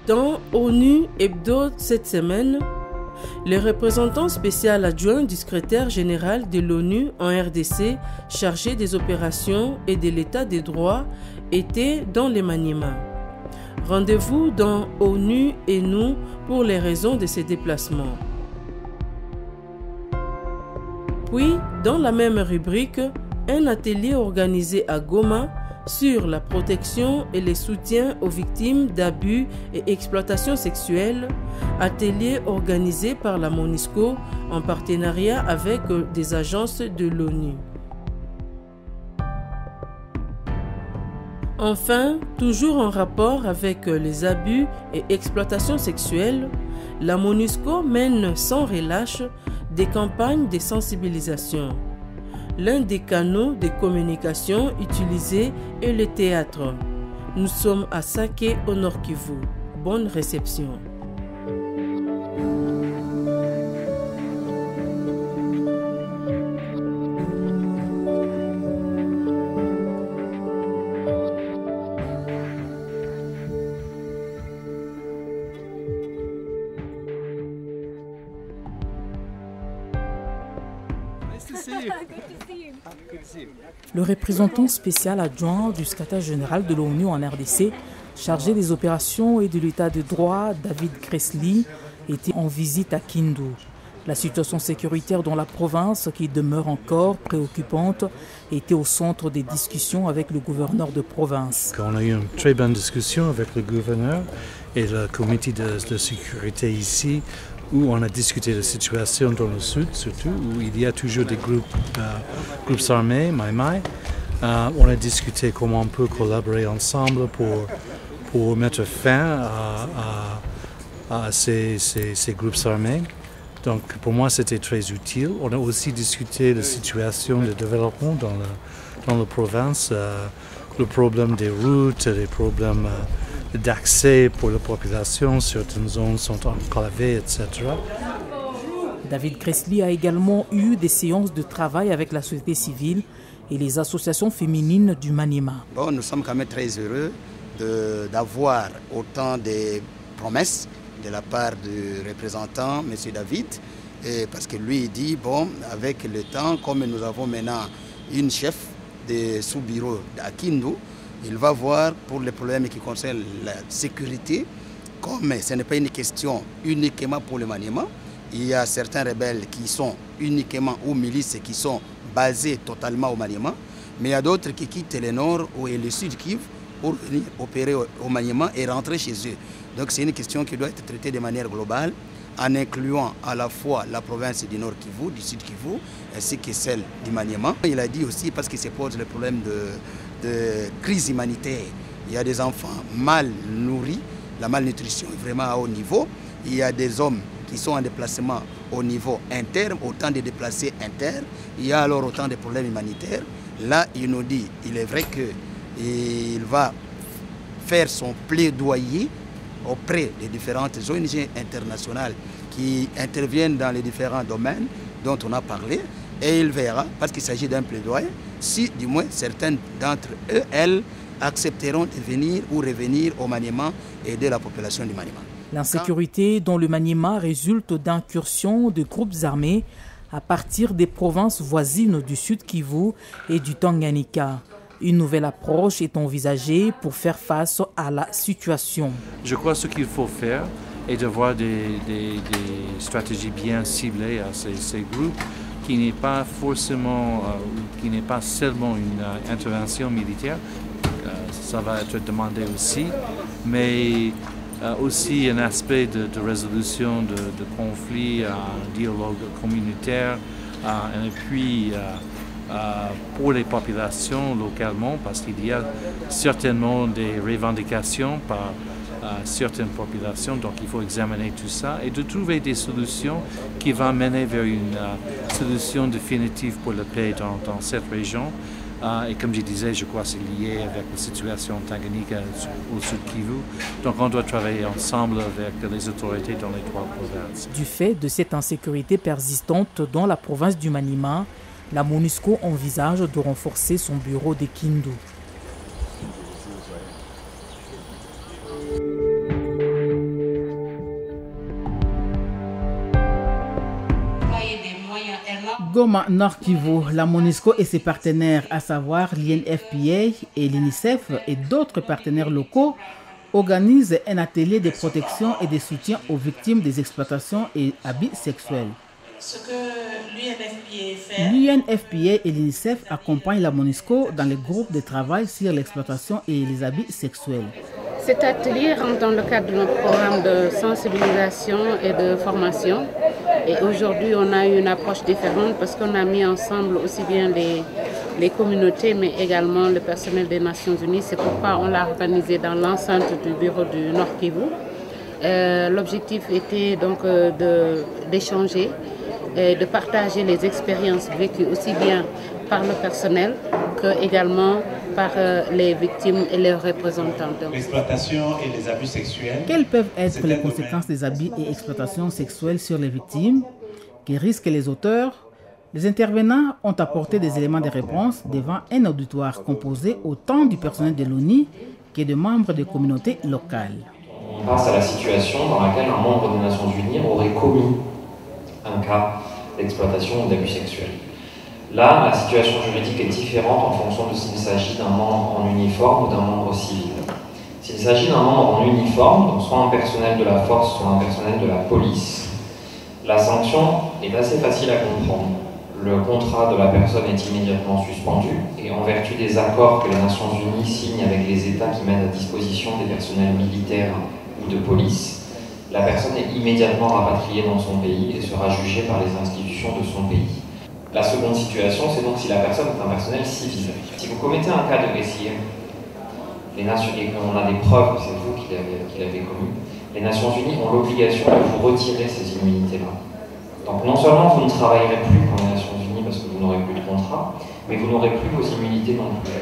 Dans ONU Hebdo cette semaine, le représentant spécial adjoint du secrétaire général de l'ONU en RDC, chargé des opérations et de l'état des droits, était dans le Maniema. Rendez-vous dans ONU et nous pour les raisons de ces déplacements. Puis, dans la même rubrique, un atelier organisé à Goma sur la protection et le soutien aux victimes d'abus et exploitation sexuelle, atelier organisé par la MONUSCO en partenariat avec des agences de l'ONU. Enfin, toujours en rapport avec les abus et exploitations sexuelles, la MONUSCO mène sans relâche des campagnes de sensibilisation. L'un des canaux de communication utilisés est le théâtre. Nous sommes à Sake au Nord Kivu. Bonne réception. Le représentant spécial adjoint du secrétaire général de l'ONU en RDC, chargé des opérations et de l'état de droit, David Gressly, était en visite à Kindu. La situation sécuritaire dans la province, qui demeure encore préoccupante, était au centre des discussions avec le gouverneur de province. On a eu une très bonne discussion avec le gouverneur et le comité de sécurité ici, où on a discuté de la situation dans le sud, surtout, où il y a toujours des groupes armés, Mai. On a discuté comment on peut collaborer ensemble pour mettre fin à ces groupes armés. Donc pour moi, c'était très utile. On a aussi discuté de la situation de développement dans la province, le problème des routes, les problèmes d'accès pour la population, certaines zones sont enclavées, etc. David Gressly a également eu des séances de travail avec la société civile et les associations féminines du Maniema. Bon, nous sommes quand même très heureux d'avoir autant de promesses de la part du représentant, M. David, parce que lui il dit, bon, avec le temps, comme nous avons maintenant une chef de sous-bureau à Kindu, il va voir pour les problèmes qui concernent la sécurité, comme ce n'est pas une question uniquement pour le Maniema. Il y a certains rebelles qui sont uniquement ou milices qui sont basés totalement au Maniema, mais il y a d'autres qui quittent le nord et le sud Kivu pour venir opérer au Maniema et rentrer chez eux. Donc c'est une question qui doit être traitée de manière globale, en incluant à la fois la province du Nord Kivu, du Sud Kivu, ainsi que celle du Maniema. Il a dit aussi, parce qu'il se pose le problème de crise humanitaire, il y a des enfants mal nourris, la malnutrition est vraiment à haut niveau, il y a des hommes qui sont en déplacement au niveau interne, autant de déplacés internes, il y a alors autant de problèmes humanitaires. Là, il nous dit, il est vrai qu'il va faire son plaidoyer auprès des différentes ONG internationales qui interviennent dans les différents domaines dont on a parlé, et il verra, parce qu'il s'agit d'un plaidoyer, si du moins certaines d'entre eux, elles, accepteront de venir ou revenir au Maniema et aider la population du Maniema. L'insécurité dans le Maniema résulte d'incursions de groupes armés à partir des provinces voisines du Sud Kivu et du Tanganyika. Une nouvelle approche est envisagée pour faire face à la situation. Je crois que ce qu'il faut faire est d'avoir des stratégies bien ciblées à ces groupes qui n'est pas forcément, qui n'est pas seulement une intervention militaire. Ça va être demandé aussi, mais aussi un aspect de résolution de conflits, un dialogue communautaire, et puis pour les populations localement, parce qu'il y a certainement des revendications par certaines populations, donc il faut examiner tout ça et de trouver des solutions qui vont mener vers une solution définitive pour la paix dans cette région. Et comme je disais, je crois que c'est lié avec la situation Tanganyika au Sud Kivu. Donc on doit travailler ensemble avec les autorités dans les trois provinces. Du fait de cette insécurité persistante dans la province du Maniema, la MONUSCO envisage de renforcer son bureau de Kindu. Goma Nord Kivu, la MONUSCO et ses partenaires, à savoir l'INFPA et l'UNICEF et d'autres partenaires locaux, organisent un atelier de protection et de soutien aux victimes des exploitations et abus sexuels. Ce que l'UNFPA fait. L'UNFPA et l'UNICEF accompagnent la MONUSCO dans les groupes de travail sur l'exploitation et les abus sexuels. Cet atelier rentre dans le cadre de notre programme de sensibilisation et de formation. Et aujourd'hui, on a eu une approche différente parce qu'on a mis ensemble aussi bien les communautés, mais également le personnel des Nations Unies. C'est pourquoi on l'a organisé dans l'enceinte du bureau du Nord Kivu. L'objectif était donc d'échanger et de partager les expériences vécues aussi bien par le personnel que également par les victimes et leurs représentants. L'exploitation et les abus sexuels. Quelles peuvent être les conséquences des abus et exploitations sexuelles sur les victimes? Que risquent les auteurs? Les intervenants ont apporté des éléments de réponse devant un auditoire composé autant du personnel de l'ONU que de membres des communautés locales. On passe à la situation dans laquelle un membre des Nations Unies aurait commis un cas d'exploitation ou d'abus sexuels. Là, la situation juridique est différente en fonction de s'il s'agit d'un membre en uniforme ou d'un membre civil. S'il s'agit d'un membre en uniforme, donc soit un personnel de la force, soit un personnel de la police, la sanction est assez facile à comprendre. Le contrat de la personne est immédiatement suspendu et en vertu des accords que les Nations Unies signent avec les États qui mettent à disposition des personnels militaires ou de police, la personne est immédiatement rapatriée dans son pays et sera jugée par les institutions de son pays. La seconde situation, c'est donc si la personne est un personnel civil. Si vous commettez un cas de SIM, et qu'on a des preuves que c'est vous qui l'avez commis, les Nations Unies ont l'obligation de vous retirer ces immunités-là. Donc non seulement vous ne travaillerez plus pour les Nations Unies parce que vous n'aurez plus de contrat, mais vous n'aurez plus vos immunités non plus.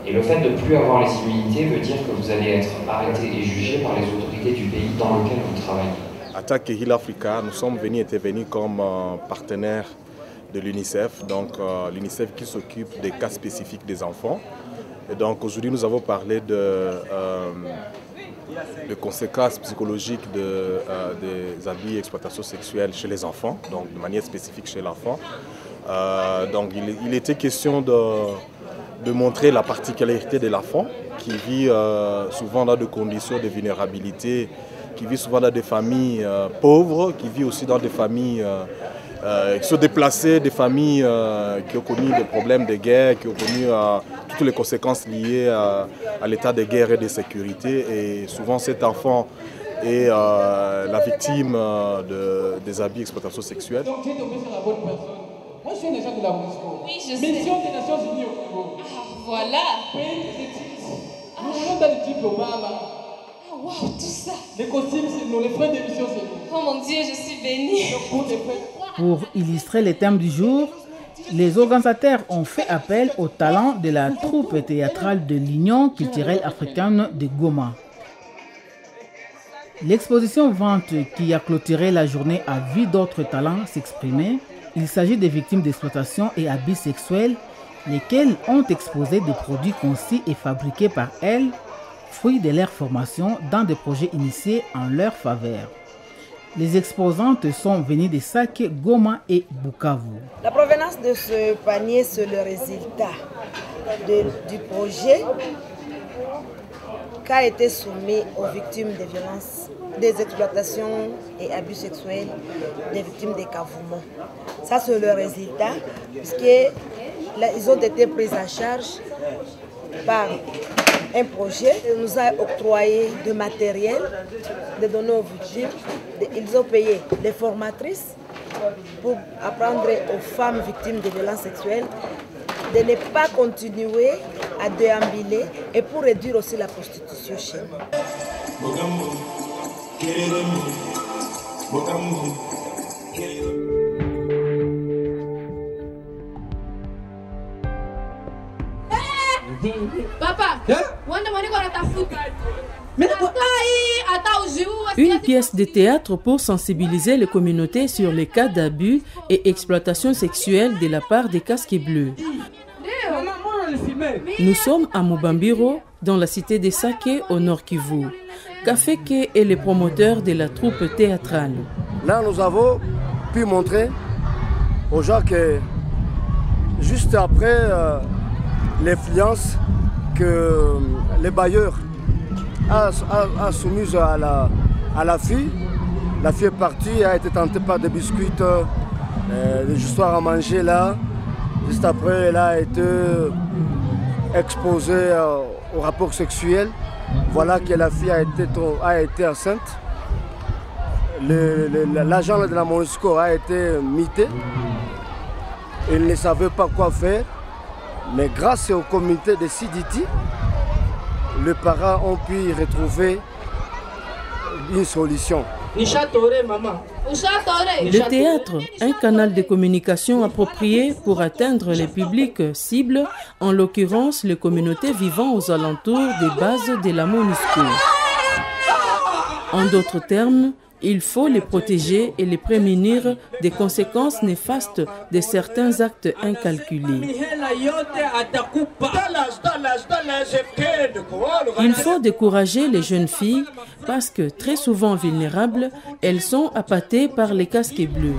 Et le fait de ne plus avoir les immunités veut dire que vous allez être arrêté et jugé par les autorités du pays dans lequel vous travaillez. Attaque Heal Africa, nous sommes venus intervenir comme partenaire de l'UNICEF, donc l'UNICEF qui s'occupe des cas spécifiques des enfants. Et donc aujourd'hui nous avons parlé de conséquences psychologiques des abus et exploitations sexuelles chez les enfants, donc de manière spécifique chez l'enfant. Donc il était question de montrer la particularité de l'enfant qui vit souvent dans des conditions de vulnérabilité, qui vit souvent dans des familles pauvres, qui vit aussi dans des familles qui sont déplacées, des familles qui ont connu des problèmes de guerre, qui ont connu toutes les conséquences liées à l'état de guerre et de sécurité. Et souvent cet enfant est la victime des abus et exploitations sexuelles. Donc tu es tombé sur la bonne personne. Moi je suis un agent de la MONUSCO. Oui, je sais. Mission des Nations Unies au Congo. Ah, voilà. Pays des études. Nous venons dans l'équipe Obama. Ah, waouh, tout ça. Les costumes, c'est nous. Les frais d'émission, c'est nous. Oh mon Dieu, je suis bénie. Pour illustrer les thèmes du jour, les organisateurs ont fait appel au talent de la troupe théâtrale de l'Union culturelle africaine de Goma. L'exposition vente qui a clôturé la journée a vu d'autres talents s'exprimer. Il s'agit des victimes d'exploitation et abus sexuels, lesquelles ont exposé des produits conçus et fabriqués par elles, fruits de leur formation dans des projets initiés en leur faveur. Les exposantes sont venues de Sake, Goma et Bukavu. La provenance de ce panier, c'est le résultat du projet qui a été soumis aux victimes des violences, des exploitations et abus sexuels des victimes des Kavumo. Ça, c'est le résultat, puisqu'ils ont été pris en charge par un projet. Il nous a octroyé du matériel, de donner aux victimes. Ils ont payé les formatrices pour apprendre aux femmes victimes de violences sexuelles de ne pas continuer à déambuler et pour réduire aussi la prostitution chez nous. Papa, une pièce de théâtre pour sensibiliser les communautés sur les cas d'abus et exploitation sexuelle de la part des casques bleus. Nous sommes à Mubambiro, dans la cité de Sake, au Nord Kivu. Kafeke est le promoteur de la troupe théâtrale. Là, nous avons pu montrer aux gens que juste après l'influence que les bailleurs a soumise à la fille. La fille est partie, a été tentée par des biscuits, des histoires à manger là. Juste après, elle a été exposée au rapport sexuel. Voilà que la fille a été enceinte. L'agent de la MONUSCO a été mité. Il ne savait pas quoi faire. Mais grâce au comité de CDT, les parents ont pu retrouver une solution. Le théâtre, un canal de communication approprié pour atteindre les publics cibles, en l'occurrence les communautés vivant aux alentours des bases de la MONUSCO. En d'autres termes, il faut les protéger et les prémunir des conséquences néfastes de certains actes incalculés. Il faut décourager les jeunes filles parce que très souvent vulnérables, elles sont appâtées par les casques bleus.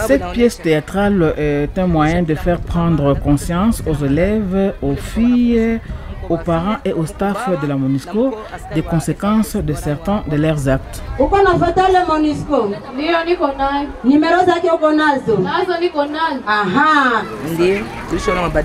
Cette pièce théâtrale est un moyen de faire prendre conscience aux élèves, aux filles, aux parents et au staff de la MONUSCO des conséquences de certains de leurs actes.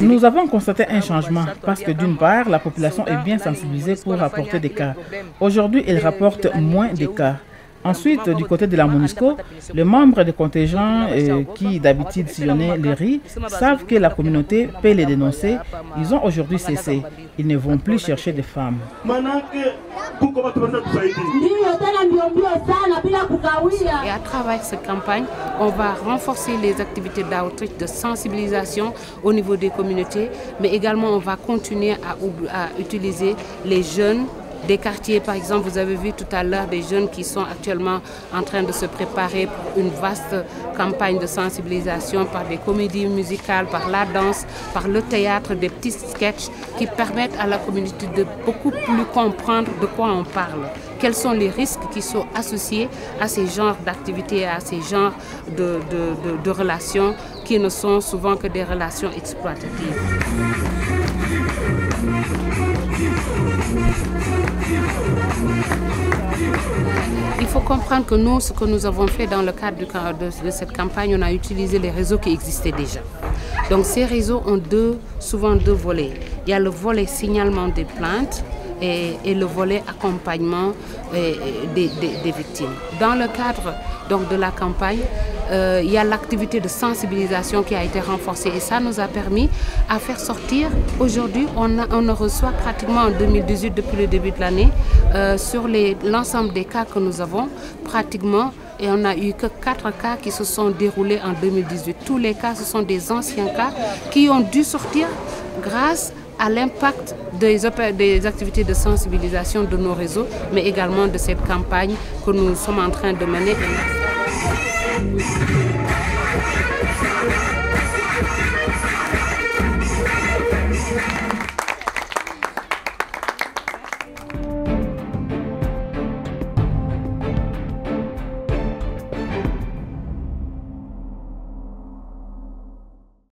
Nous avons constaté un changement parce que d'une part, la population est bien sensibilisée pour rapporter des cas. Aujourd'hui, elle rapporte moins de cas. Ensuite, du côté de la MONUSCO, les membres des contingents qui d'habitude sillonnaient les rues savent que la communauté peut les dénoncer. Ils ont aujourd'hui cessé. Ils ne vont plus chercher des femmes. Et à travers cette campagne, on va renforcer les activités d'outreach, de sensibilisation au niveau des communautés, mais également on va continuer à utiliser les jeunes des quartiers. Par exemple, vous avez vu tout à l'heure des jeunes qui sont actuellement en train de se préparer pour une vaste campagne de sensibilisation par des comédies musicales, par la danse, par le théâtre, des petits sketchs qui permettent à la communauté de beaucoup plus comprendre de quoi on parle. Quels sont les risques qui sont associés à ces genres d'activités, à ces genres de relations qui ne sont souvent que des relations exploitatives. Il faut comprendre que nous, ce que nous avons fait dans le cadre de cette campagne, on a utilisé les réseaux qui existaient déjà. Donc ces réseaux ont souvent deux volets. Il y a le volet signalement des plaintes et le volet accompagnement des victimes. Dans le cadre donc, de la campagne, il y a l'activité de sensibilisation qui a été renforcée et ça nous a permis à faire sortir. Aujourd'hui, on reçoit pratiquement en 2018, depuis le début de l'année, sur l'ensemble des cas que nous avons, pratiquement, et on n'a eu que 4 cas qui se sont déroulés en 2018. Tous les cas, ce sont des anciens cas qui ont dû sortir grâce à l'impact des activités de sensibilisation de nos réseaux, mais également de cette campagne que nous sommes en train de mener.